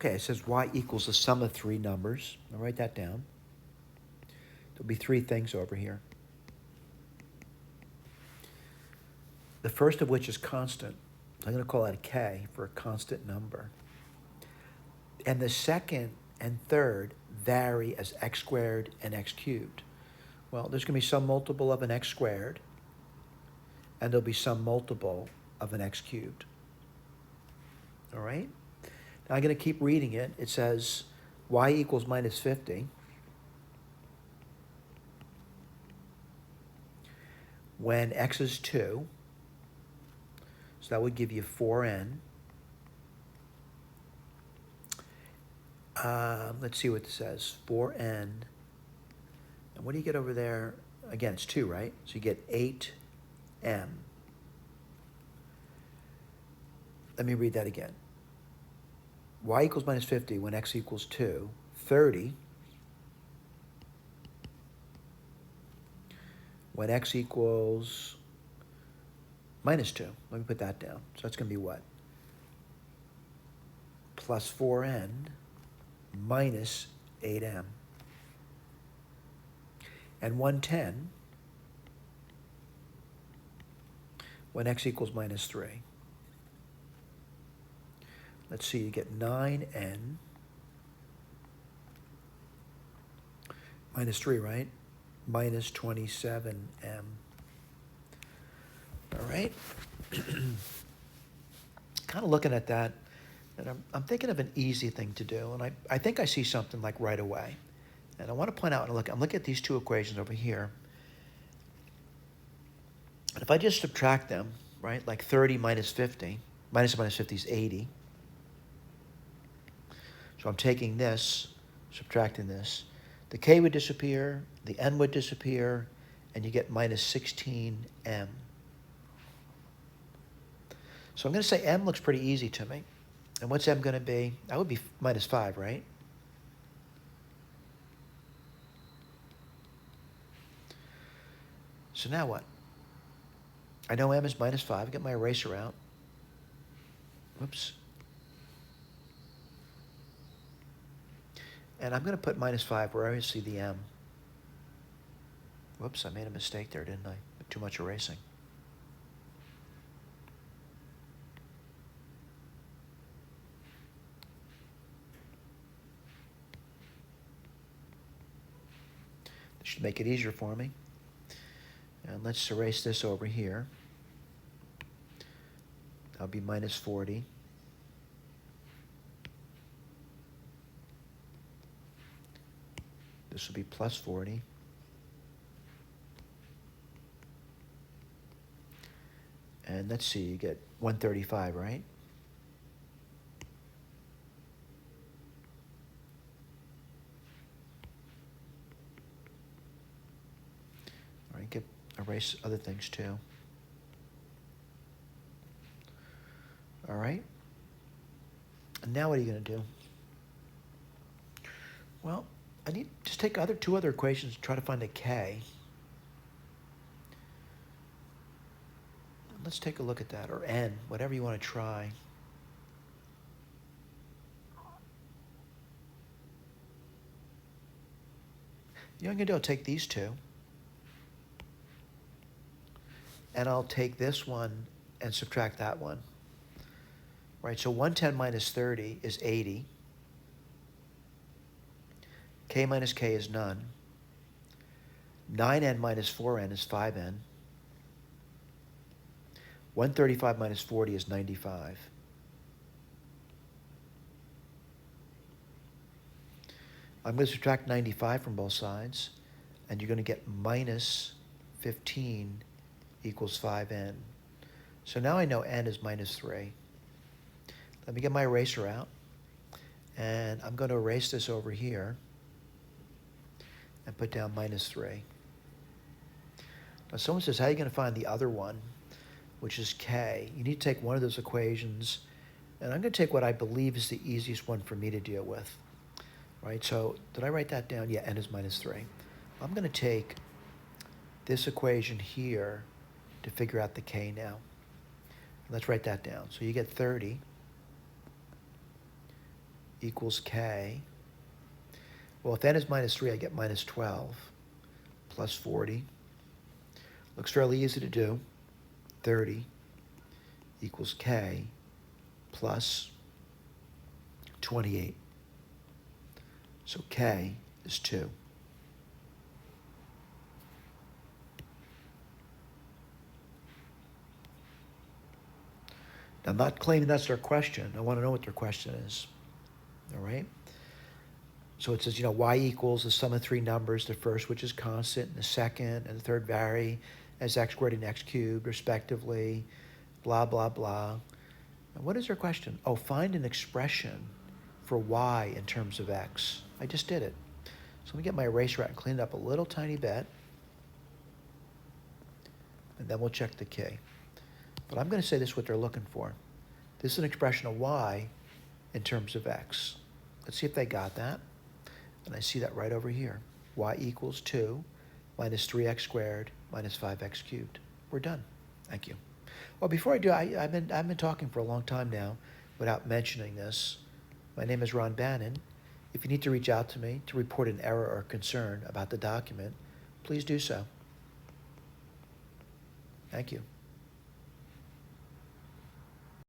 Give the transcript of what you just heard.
Okay, it says y equals the sum of three numbers. I'll write that down. There'll be three things over here. The first of which is constant. I'm going to call that a k for a constant number. And the second and third vary as x squared and x cubed. Well, there's going to be some multiple of an x squared, and there'll be some multiple of an x cubed. All right? Now I'm going to keep reading it. It says y equals minus 50. When x is 2, so that would give you 4n. Let's see what it says. 4n. And what do you get over there? Again, it's 2, right? So you get 8m. Let me read that again. Y equals minus 50 when x equals 2. 30 when x equals minus 2. Let me put that down. So that's going to be what? Plus 4n minus 8m. And 110 when x equals minus 3. Let's see, you get 9n minus 3, right? Minus 27m. All right? Kind of looking at that, and I'm thinking of an easy thing to do, and I think I see something like right away. And I want to point out, I'm looking at these two equations over here. And if I just subtract them, right, like 30 minus 50, minus 50 is 80. So I'm taking this, subtracting this. The k would disappear, the n would disappear, and you get minus 16m. So I'm going to say m looks pretty easy to me. And what's m going to be? That would be minus 5, right? So now what? I know m is minus 5. I get my eraser out. Whoops. And I'm going to put minus 5 where I see the m. Whoops, I made a mistake there, didn't I? Too much erasing. This should make it easier for me. And let's erase this over here. That'll be minus 40. This will be plus 40. And let's see, you get 135, right? All right, erase other things too. All right. And now what are you going to do? Well, I need to just take two other equations and try to find a k. Let's take a look at that, or n, whatever you want to try. You know what I'm going to do? I'll take these two, and I'll take this one and subtract that one. Right, so 110 minus 30 is 80. K minus k is none. 9n minus 4n is 5n. 135 minus 40 is 95. I'm going to subtract 95 from both sides, and you're going to get minus 15 equals 5n. So now I know n is minus 3. Let me get my eraser out, and I'm going to erase this over here and put down minus 3. Now someone says, how are you going to find the other one, which is k? You need to take one of those equations, and I'm going to take what I believe is the easiest one for me to deal with. Right, so did I write that down? Yeah, n is minus 3. I'm going to take this equation here to figure out the k now. Let's write that down. So you get 30 equals k. Well, if n is minus 3, I get minus 12 plus 40. Looks fairly easy to do. 30 equals k plus 28. So k is 2. Now, I'm not claiming that's their question. I want to know what their question is. All right? So it says, y equals the sum of three numbers, the first which is constant, and the second and the third vary as x squared and x cubed, respectively, blah, blah, blah. Now, what is their question? Oh, find an expression for y in terms of x. I just did it. So let me get my eraser out and clean it up a little tiny bit. And then we'll check the key. But I'm going to say this is what they're looking for. This is an expression of y in terms of x. Let's see if they got that. And I see that right over here. Y equals 2 minus 3x squared minus 5x cubed. We're done. Thank you. Well, before I do, I've been talking for a long time now without mentioning this. My name is Ron Bannon. If you need to reach out to me to report an error or concern about the document, please do so. Thank you.